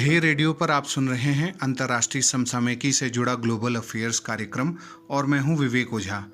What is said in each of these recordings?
ढे radio पर आप सुन रहे हैं अंतर्राष्ट्रीय समसामयिकी से जुड़ा ग्लोबल अफेयर्स कार्यक्रम और मैं हूं विवेक ओझा।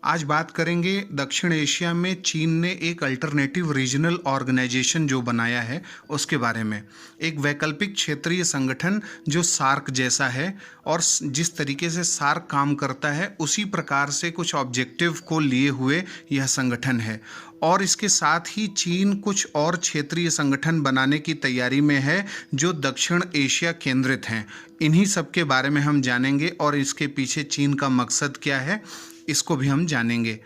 आज बात करेंगे दक्षिण एशिया में चीन ने एक अल्टरनेटिव रीजनल ऑर्गेनाइजेशन जो बनाया है उसके बारे में। एक वैकल्पिक क्षेत्रीय संगठन जो सार्क जैसा है और जिस तरीके से सार्क काम करता है उसी प्रकार से कुछ ऑब्जेक्टिव को लिए हुए यह संगठन है और इसके साथ ही चीन कुछ और क्षेत्रीय संगठन बनाने की तैयारी में है जो दक्षिण एशिया केंद्रित हैं। इन्हीं सब के बारे में हम जानेंगे और इसके पीछे चीन का मकसद क्या है इसको भी हम जानेंगे।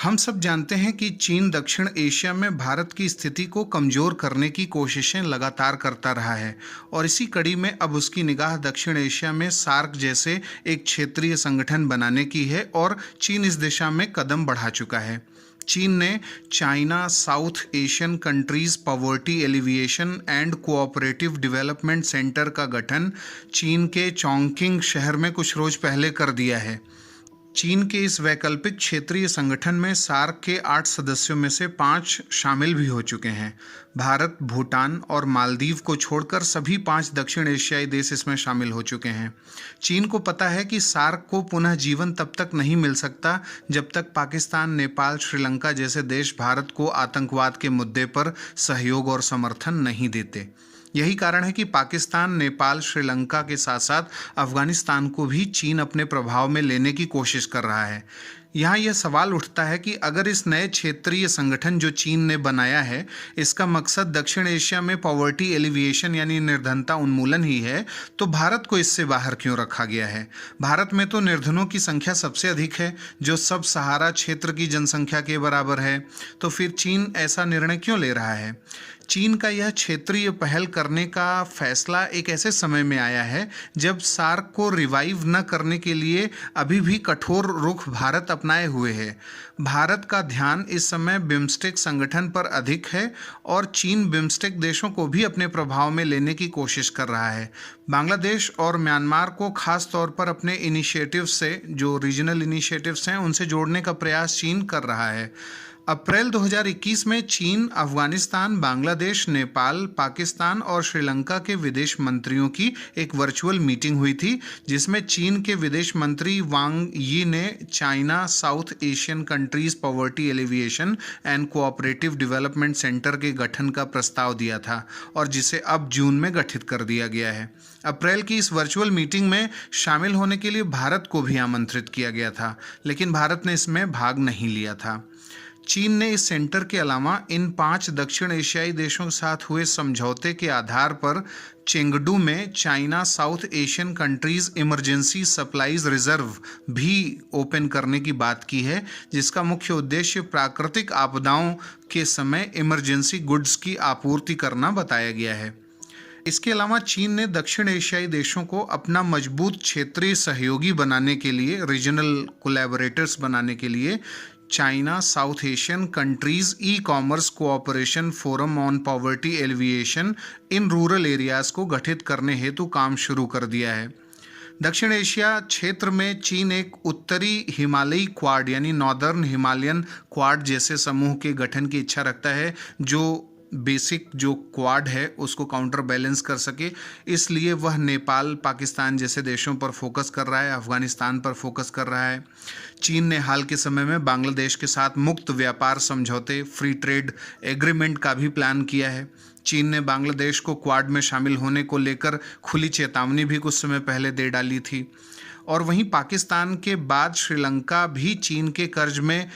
हम सब जानते हैं कि चीन दक्षिण एशिया में भारत की स्थिति को कमज़ोर करने की कोशिशें लगातार करता रहा है और इसी कड़ी में अब उसकी निगाह दक्षिण एशिया में सार्क जैसे एक क्षेत्रीय संगठन बनाने की है और चीन इस दिशा में कदम बढ़ा चुका है। चीन ने China South Asian countries poverty alleviation and cooperative development centre का गठन चीन के चॉन्गकिंग शहर में कुछ रोज पहले कर दिया है। चीन के इस वैकल्पिक क्षेत्रीय संगठन में सार्क के 8 सदस्यों में से 5 शामिल भी हो चुके हैं। भारत, भूटान और मालदीव को छोड़कर सभी 5 दक्षिण एशियाई देश इसमें शामिल हो चुके हैं। चीन को पता है कि सार्क को पुनः जीवन तब तक नहीं मिल सकता जब तक पाकिस्तान, नेपाल, श्रीलंका जैसे देश भारत को आतंकवाद के मुद्दे पर सहयोग और समर्थन नहीं देते। यही कारण है कि पाकिस्तान, नेपाल, श्रीलंका के साथ साथ अफगानिस्तान को भी चीन अपने प्रभाव में लेने की कोशिश कर रहा है। यहाँ यह सवाल उठता है कि अगर इस नए क्षेत्रीय संगठन जो चीन ने बनाया है इसका मकसद दक्षिण एशिया में पॉवर्टी एलिविएशन यानी निर्धनता उन्मूलन ही है तो भारत को इससे बाहर क्यों रखा गया है। भारत में तो निर्धनों की संख्या सबसे अधिक है जो सब सहारा क्षेत्र की जनसंख्या के बराबर है, तो फिर चीन ऐसा निर्णय क्यों ले रहा है। चीन का यह क्षेत्रीय पहल करने का फैसला एक ऐसे समय में आया है जब सार्क को रिवाइव न करने के लिए अभी भी कठोर रुख भारत अपनाए हुए है। भारत का ध्यान इस समय बिम्स्टेक संगठन पर अधिक है और चीन बिम्स्टेक देशों को भी अपने प्रभाव में लेने की कोशिश कर रहा है। बांग्लादेश और म्यांमार को खास तौर पर अपने इनिशिएटिव से, जो रीजनल इनिशिएटिव्स हैं, उनसे जोड़ने का प्रयास चीन कर रहा है। अप्रैल 2021 में चीन, अफगानिस्तान, बांग्लादेश, नेपाल, पाकिस्तान और श्रीलंका के विदेश मंत्रियों की एक वर्चुअल मीटिंग हुई थी जिसमें चीन के विदेश मंत्री वांग यी ने China South Asian countries poverty alleviation and cooperative development centre के गठन का प्रस्ताव दिया था और जिसे अब जून में गठित कर दिया गया है। अप्रैल की इस वर्चुअल मीटिंग में शामिल होने के लिए भारत को भी आमंत्रित किया गया था लेकिन भारत ने इसमें भाग नहीं लिया था। चीन ने इस सेंटर के अलावा इन 5 दक्षिण एशियाई देशों के साथ हुए समझौते के आधार पर चेंगडू में China South Asian countries emergency supplies reserve भी ओपन करने की बात की है जिसका मुख्य उद्देश्य प्राकृतिक आपदाओं के समय इमरजेंसी गुड्स की आपूर्ति करना बताया गया है। इसके अलावा चीन ने दक्षिण एशियाई देशों को अपना मजबूत क्षेत्रीय सहयोगी बनाने के लिए, रीजनल कोलैबोरेटर्स बनाने के लिए China South Asian countries e-commerce cooperation forum on poverty alleviation in rural areas को गठित करने हेतु काम शुरू कर दिया है। दक्षिण एशिया क्षेत्र में चीन एक उत्तरी हिमालयी क्वाड यानी नॉर्दर्न हिमालयन क्वाड जैसे समूह के गठन की इच्छा रखता है जो बेसिक जो क्वाड है उसको काउंटर बैलेंस कर सके। इसलिए वह नेपाल, पाकिस्तान जैसे देशों पर फोकस कर रहा है, अफगानिस्तान पर फोकस कर रहा है। चीन ने हाल के समय में बांग्लादेश के साथ मुक्त व्यापार समझौते, फ्री ट्रेड एग्रीमेंट का भी प्लान किया है। चीन ने बांग्लादेश को क्वाड में शामिल होने को लेकर खुली चेतावनी भी कुछ समय पहले दे डाली थी और वहीं पाकिस्तान के बाद श्रीलंका भी चीन के कर्ज में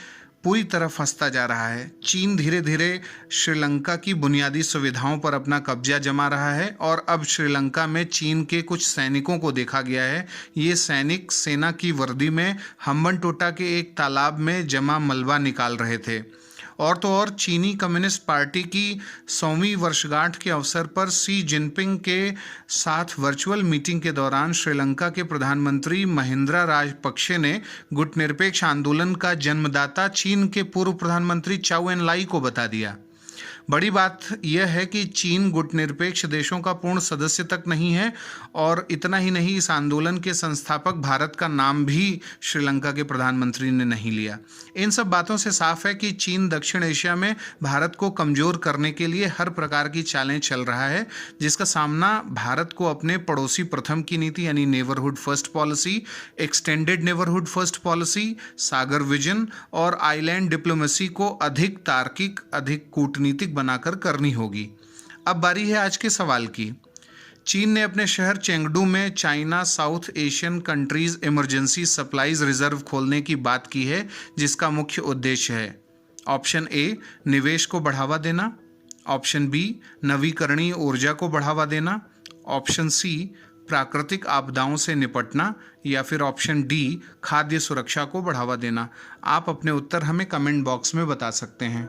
पूरी तरह फंसता जा रहा है। चीन धीरे धीरे श्रीलंका की बुनियादी सुविधाओं पर अपना कब्जा जमा रहा है और अब श्रीलंका में चीन के कुछ सैनिकों को देखा गया है। ये सैनिक सेना की वर्दी में हम्बनटोटा के एक तालाब में जमा मलबा निकाल रहे थे। और तो और चीनी कम्युनिस्ट पार्टी की 100वीं वर्षगांठ के अवसर पर शी जिनपिंग के साथ वर्चुअल मीटिंग के दौरान श्रीलंका के प्रधानमंत्री महिंद्रा राजपक्षे ने गुटनिरपेक्ष आंदोलन का जन्मदाता चीन के पूर्व प्रधानमंत्री चाउ एन लाई को बता दिया। बड़ी बात यह है कि चीन गुटनिरपेक्ष देशों का पूर्ण सदस्य तक नहीं है, और इतना ही नहीं, इस आंदोलन के संस्थापक भारत का नाम भी श्रीलंका के प्रधानमंत्री ने नहीं लिया। इन सब बातों से साफ है कि चीन दक्षिण एशिया में भारत को कमजोर करने के लिए हर प्रकार की चालें चल रहा है, जिसका सामना भारत को अपने पड़ोसी प्रथम की नीति यानी neighbourhood first policy, extended neighbourhood first policy, Sagar vision और आइलैंड डिप्लोमेसी को अधिक तार्किक, अधिक कूटनीतिक बनाकर करनी होगी। अब बारी है आज के सवाल की। चीन ने अपने शहर चेंगडू में China South Asian countries emergency supplies reserve खोलने की बात की है, जिसका मुख्य उद्देश्य है ऑप्शन ए निवेश को बढ़ावा देना, ऑप्शन बी नवीकरणीय ऊर्जा को बढ़ावा देना, ऑप्शन सी प्राकृतिक आपदाओं से निपटना, या फिर ऑप्शन डी खाद्य सुरक्षा को बढ़ावा देना। आप अपने उत्तर हमें कमेंट बॉक्स में बता सकते हैं।